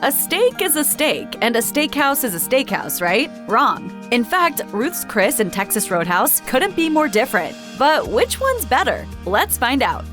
A steak is a steak, and a steakhouse is a steakhouse, right? Wrong. In fact, Ruth's Chris and Texas Roadhouse couldn't be more different. But which one's better? Let's find out.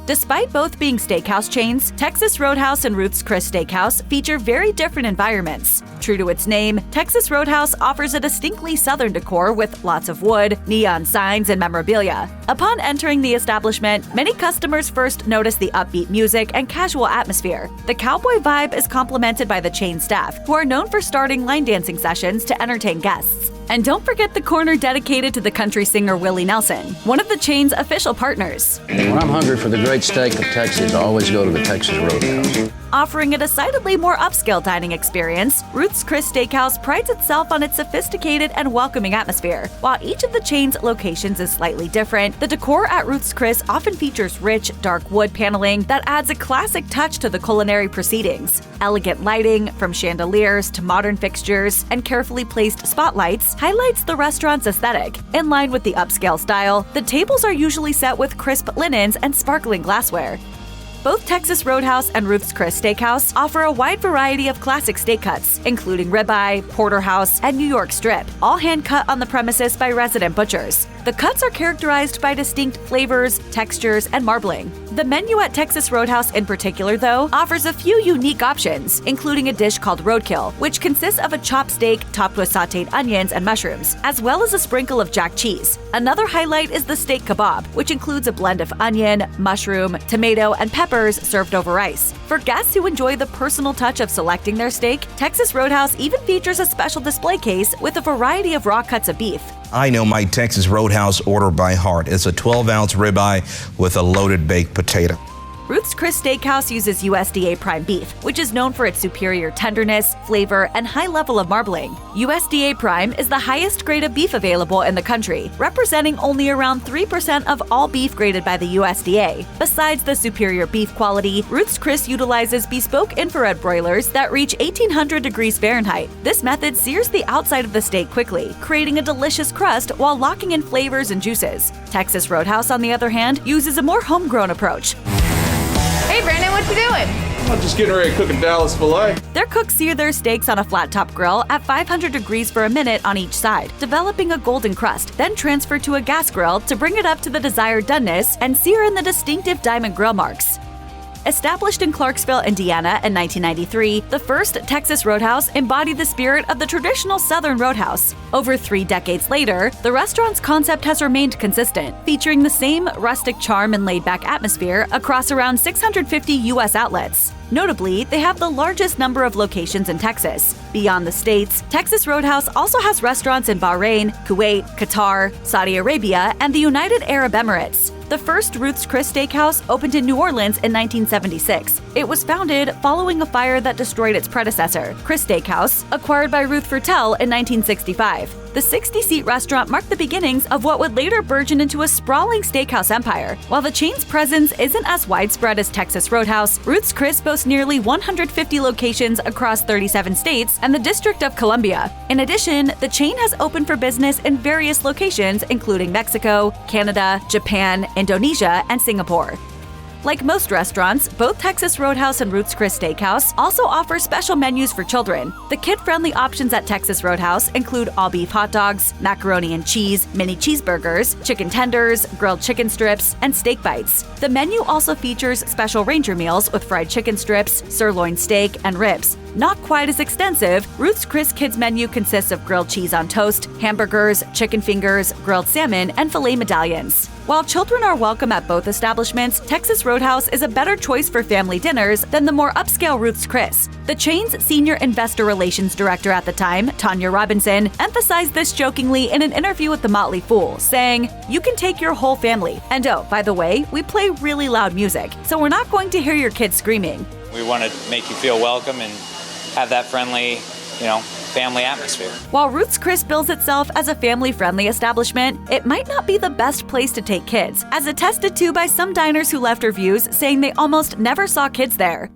Despite both being steakhouse chains, Texas Roadhouse and Ruth's Chris Steakhouse feature very different environments. True to its name, Texas Roadhouse offers a distinctly southern decor with lots of wood, neon signs, and memorabilia. Upon entering the establishment, many customers first notice the upbeat music and casual atmosphere. The cowboy vibe is complemented by the chain staff, who are known for starting line dancing sessions to entertain guests. And don't forget the corner dedicated to the country singer Willie Nelson, one of the chain's official partners. When I'm hungry for the great steak of Texas, I always go to the Texas Roadhouse. Offering a decidedly more upscale dining experience, Ruth's Chris Steakhouse prides itself on its sophisticated and welcoming atmosphere. While each of the chain's locations is slightly different, the decor at Ruth's Chris often features rich, dark wood paneling that adds a classic touch to the culinary proceedings. Elegant lighting, from chandeliers to modern fixtures and carefully placed spotlights, highlights the restaurant's aesthetic. In line with the upscale style, the tables are usually set with crisp linens and sparkling glassware. Both Texas Roadhouse and Ruth's Chris Steakhouse offer a wide variety of classic steak cuts, including ribeye, porterhouse, and New York strip, all hand-cut on the premises by resident butchers. The cuts are characterized by distinct flavors, textures, and marbling. The menu at Texas Roadhouse in particular, though, offers a few unique options, including a dish called Roadkill, which consists of a chopped steak topped with sautéed onions and mushrooms, as well as a sprinkle of jack cheese. Another highlight is the steak kebab, which includes a blend of onion, mushroom, tomato, and peppers served over rice. For guests who enjoy the personal touch of selecting their steak, Texas Roadhouse even features a special display case with a variety of raw cuts of beef. I know my Texas Roadhouse order by heart. It's a 12-ounce ribeye with a loaded baked potato. Ruth's Chris Steakhouse uses USDA prime beef, which is known for its superior tenderness, flavor, and high level of marbling. USDA prime is the highest grade of beef available in the country, representing only around 3% of all beef graded by the USDA. Besides the superior beef quality, Ruth's Chris utilizes bespoke infrared broilers that reach 1800 degrees Fahrenheit. This method sears the outside of the steak quickly, creating a delicious crust while locking in flavors and juices. Texas Roadhouse, on the other hand, uses a more homegrown approach. Hey Brandon, what you doing? I'm just getting ready to cook a Dallas filet. Their cooks sear their steaks on a flat-top grill at 500 degrees for a minute on each side, developing a golden crust, then transfer to a gas grill to bring it up to the desired doneness and sear in the distinctive diamond grill marks. Established in Clarksville, Indiana in 1993, the first Texas Roadhouse embodied the spirit of the traditional Southern Roadhouse. Over 3 decades later, the restaurant's concept has remained consistent, featuring the same rustic charm and laid-back atmosphere across around 650 U.S. outlets. Notably, they have the largest number of locations in Texas. Beyond the states, Texas Roadhouse also has restaurants in Bahrain, Kuwait, Qatar, Saudi Arabia, and the United Arab Emirates. The first Ruth's Chris Steakhouse opened in New Orleans in 1976. It was founded following a fire that destroyed its predecessor, Chris Steakhouse, acquired by Ruth Fertel in 1965. The 60-seat restaurant marked the beginnings of what would later burgeon into a sprawling steakhouse empire. While the chain's presence isn't as widespread as Texas Roadhouse, Ruth's Chris boasts nearly 150 locations across 37 states and the District of Columbia. In addition, the chain has opened for business in various locations, including Mexico, Canada, Japan, Indonesia, and Singapore. Like most restaurants, both Texas Roadhouse and Ruth's Chris Steakhouse also offer special menus for children. The kid-friendly options at Texas Roadhouse include all-beef hot dogs, macaroni and cheese, mini cheeseburgers, chicken tenders, grilled chicken strips, and steak bites. The menu also features special Ranger meals with fried chicken strips, sirloin steak, and ribs. Not quite as extensive, Ruth's Chris Kids menu consists of grilled cheese on toast, hamburgers, chicken fingers, grilled salmon, and filet medallions. While children are welcome at both establishments, Texas Roadhouse is a better choice for family dinners than the more upscale Ruth's Chris. The chain's senior investor relations director at the time, Tanya Robinson, emphasized this jokingly in an interview with The Motley Fool, saying, "You can take your whole family. And oh, by the way, we play really loud music, so we're not going to hear your kids screaming." We want to make you feel welcome and have that friendly, family atmosphere. While Ruth's Chris bills itself as a family-friendly establishment, it might not be the best place to take kids, as attested to by some diners who left reviews saying they almost never saw kids there.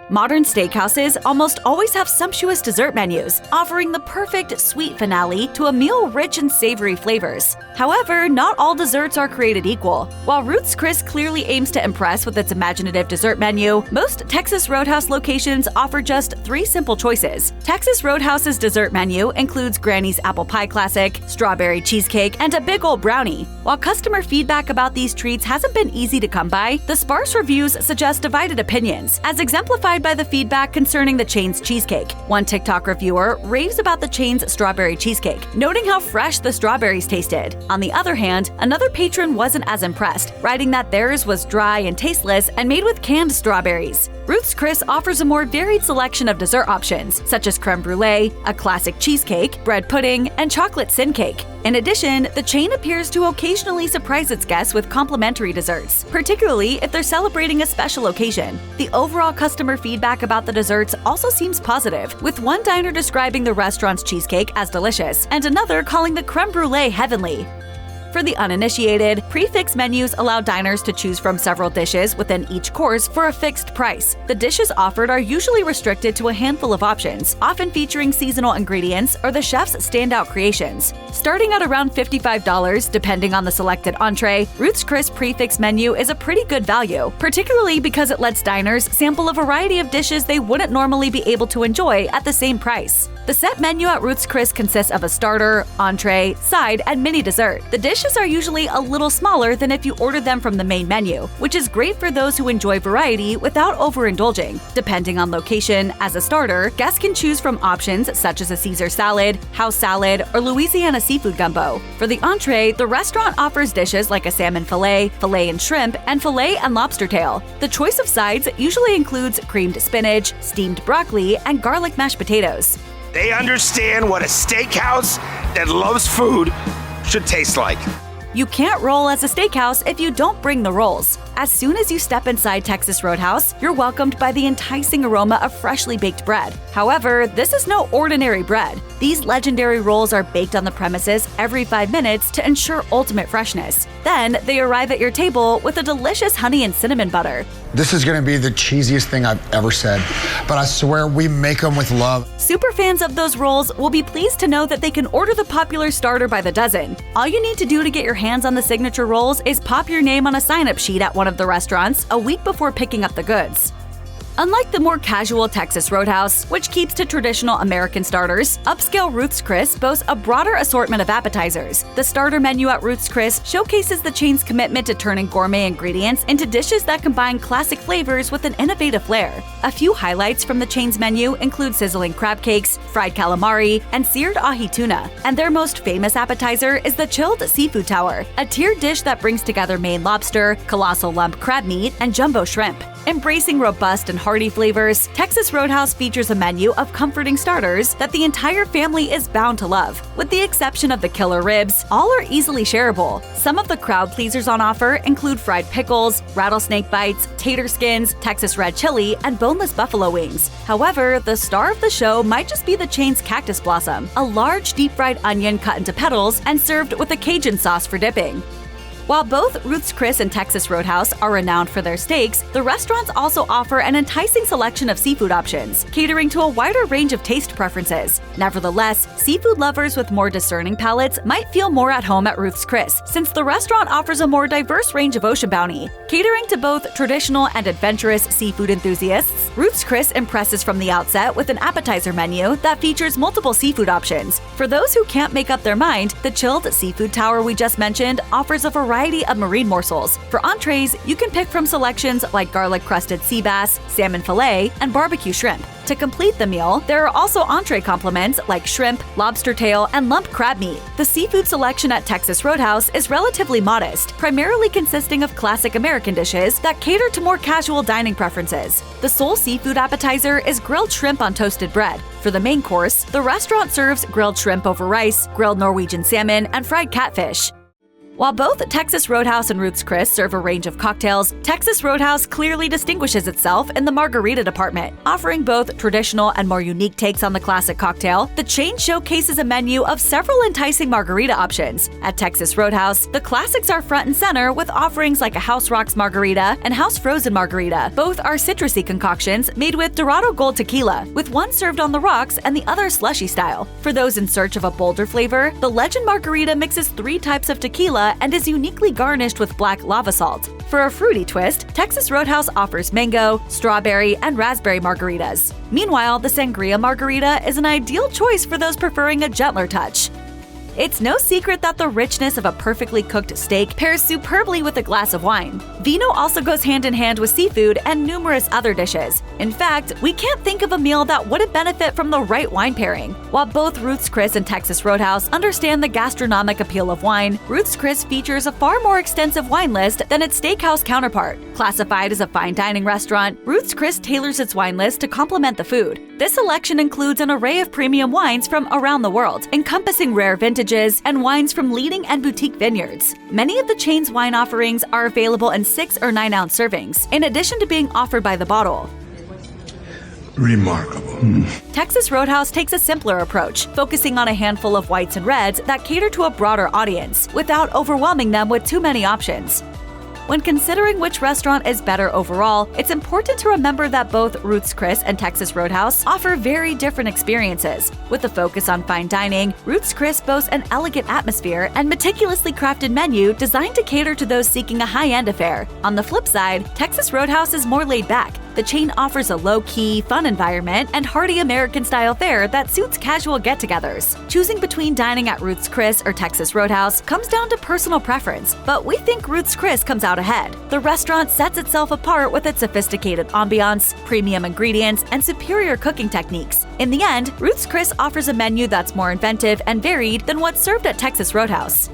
Modern steakhouses almost always have sumptuous dessert menus, offering the perfect sweet finale to a meal rich in savory flavors. However, not all desserts are created equal. While Ruth's Chris clearly aims to impress with its imaginative dessert menu, most Texas Roadhouse locations offer just 3 simple choices. Texas Roadhouse's dessert menu includes Granny's apple pie classic, strawberry cheesecake, and a big old brownie. While customer feedback about these treats hasn't been easy to come by, the sparse reviews suggest divided opinions, as exemplified by the feedback concerning the chain's cheesecake. One TikTok reviewer raves about the chain's strawberry cheesecake, noting how fresh the strawberries tasted. On the other hand, another patron wasn't as impressed, writing that theirs was dry and tasteless and made with canned strawberries. Ruth's Chris offers a more varied selection of dessert options, such as creme brulee, a classic cheesecake, bread pudding, and chocolate sin cake. In addition, the chain appears to occasionally surprise its guests with complimentary desserts, particularly if they're celebrating a special occasion. The overall customer feedback about the desserts also seems positive, with one diner describing the restaurant's cheesecake as delicious and another calling the creme brulee heavenly. For the uninitiated, prix menus allow diners to choose from several dishes within each course for a fixed price. The dishes offered are usually restricted to a handful of options, often featuring seasonal ingredients or the chef's standout creations. Starting at around $55, depending on the selected entree, Ruth's Chris prix menu is a pretty good value, particularly because it lets diners sample a variety of dishes they wouldn't normally be able to enjoy at the same price. The set menu at Ruth's Chris consists of a starter, entree, side, and mini dessert. The dishes are usually a little smaller than if you ordered them from the main menu, which is great for those who enjoy variety without overindulging. Depending on location, as a starter, guests can choose from options such as a Caesar salad, house salad, or Louisiana seafood gumbo. For the entree, the restaurant offers dishes like a salmon fillet, fillet and shrimp, and fillet and lobster tail. The choice of sides usually includes creamed spinach, steamed broccoli, and garlic mashed potatoes. They understand what a steakhouse that loves food should taste like. You can't roll as a steakhouse if you don't bring the rolls. As soon as you step inside Texas Roadhouse, you're welcomed by the enticing aroma of freshly baked bread. However, this is no ordinary bread. These legendary rolls are baked on the premises every 5 minutes to ensure ultimate freshness. Then, they arrive at your table with a delicious honey and cinnamon butter. This is going to be the cheesiest thing I've ever said, but I swear we make them with love. Super fans of those rolls will be pleased to know that they can order the popular starter by the dozen. All you need to do to get your hands on the signature rolls is pop your name on a sign-up sheet at one of the restaurants a week before picking up the goods. Unlike the more casual Texas Roadhouse, which keeps to traditional American starters, upscale Ruth's Chris boasts a broader assortment of appetizers. The starter menu at Ruth's Chris showcases the chain's commitment to turning gourmet ingredients into dishes that combine classic flavors with an innovative flair. A few highlights from the chain's menu include sizzling crab cakes, fried calamari, and seared ahi tuna. And their most famous appetizer is the chilled seafood tower, a tiered dish that brings together Maine lobster, colossal lump crab meat, and jumbo shrimp. Embracing robust and hearty flavors, Texas Roadhouse features a menu of comforting starters that the entire family is bound to love. With the exception of the killer ribs, all are easily shareable. Some of the crowd pleasers on offer include fried pickles, rattlesnake bites, tater skins, Texas red chili, and boneless buffalo wings. However, the star of the show might just be the chain's cactus blossom, a large deep-fried onion cut into petals and served with a Cajun sauce for dipping. While both Ruth's Chris and Texas Roadhouse are renowned for their steaks, the restaurants also offer an enticing selection of seafood options, catering to a wider range of taste preferences. Nevertheless, seafood lovers with more discerning palates might feel more at home at Ruth's Chris, since the restaurant offers a more diverse range of ocean bounty. Catering to both traditional and adventurous seafood enthusiasts, Ruth's Chris impresses from the outset with an appetizer menu that features multiple seafood options. For those who can't make up their mind, the chilled seafood tower we just mentioned offers a variety of marine morsels. For entrees, you can pick from selections like garlic-crusted sea bass, salmon fillet, and barbecue shrimp. To complete the meal, there are also entree complements like shrimp, lobster tail, and lump crab meat. The seafood selection at Texas Roadhouse is relatively modest, primarily consisting of classic American dishes that cater to more casual dining preferences. The sole seafood appetizer is grilled shrimp on toasted bread. For the main course, the restaurant serves grilled shrimp over rice, grilled Norwegian salmon, and fried catfish. While both Texas Roadhouse and Ruth's Chris serve a range of cocktails, Texas Roadhouse clearly distinguishes itself in the margarita department. Offering both traditional and more unique takes on the classic cocktail, the chain showcases a menu of several enticing margarita options. At Texas Roadhouse, the classics are front and center with offerings like a House Rocks Margarita and House Frozen Margarita. Both are citrusy concoctions made with Dorado Gold tequila, with one served on the rocks and the other slushy style. For those in search of a bolder flavor, the Legend Margarita mixes 3 types of tequila and is uniquely garnished with black lava salt. For a fruity twist, Texas Roadhouse offers mango, strawberry, and raspberry margaritas. Meanwhile, the Sangria Margarita is an ideal choice for those preferring a gentler touch. It's no secret that the richness of a perfectly cooked steak pairs superbly with a glass of wine. Vino also goes hand in hand with seafood and numerous other dishes. In fact, we can't think of a meal that wouldn't benefit from the right wine pairing. While both Ruth's Chris and Texas Roadhouse understand the gastronomic appeal of wine, Ruth's Chris features a far more extensive wine list than its steakhouse counterpart. Classified as a fine dining restaurant, Ruth's Chris tailors its wine list to complement the food. This selection includes an array of premium wines from around the world, encompassing rare vintages and wines from leading and boutique vineyards. Many of the chain's wine offerings are available in 6 or 9 ounce servings, in addition to being offered by the bottle. Remarkable. Texas Roadhouse takes a simpler approach, focusing on a handful of whites and reds that cater to a broader audience, without overwhelming them with too many options. When considering which restaurant is better overall, it's important to remember that both Ruth's Chris and Texas Roadhouse offer very different experiences. With a focus on fine dining, Ruth's Chris boasts an elegant atmosphere and meticulously crafted menu designed to cater to those seeking a high-end affair. On the flip side, Texas Roadhouse is more laid back. The chain offers a low-key, fun environment and hearty American-style fare that suits casual get-togethers. Choosing between dining at Ruth's Chris or Texas Roadhouse comes down to personal preference, but we think Ruth's Chris comes out ahead. The restaurant sets itself apart with its sophisticated ambiance, premium ingredients, and superior cooking techniques. In the end, Ruth's Chris offers a menu that's more inventive and varied than what's served at Texas Roadhouse.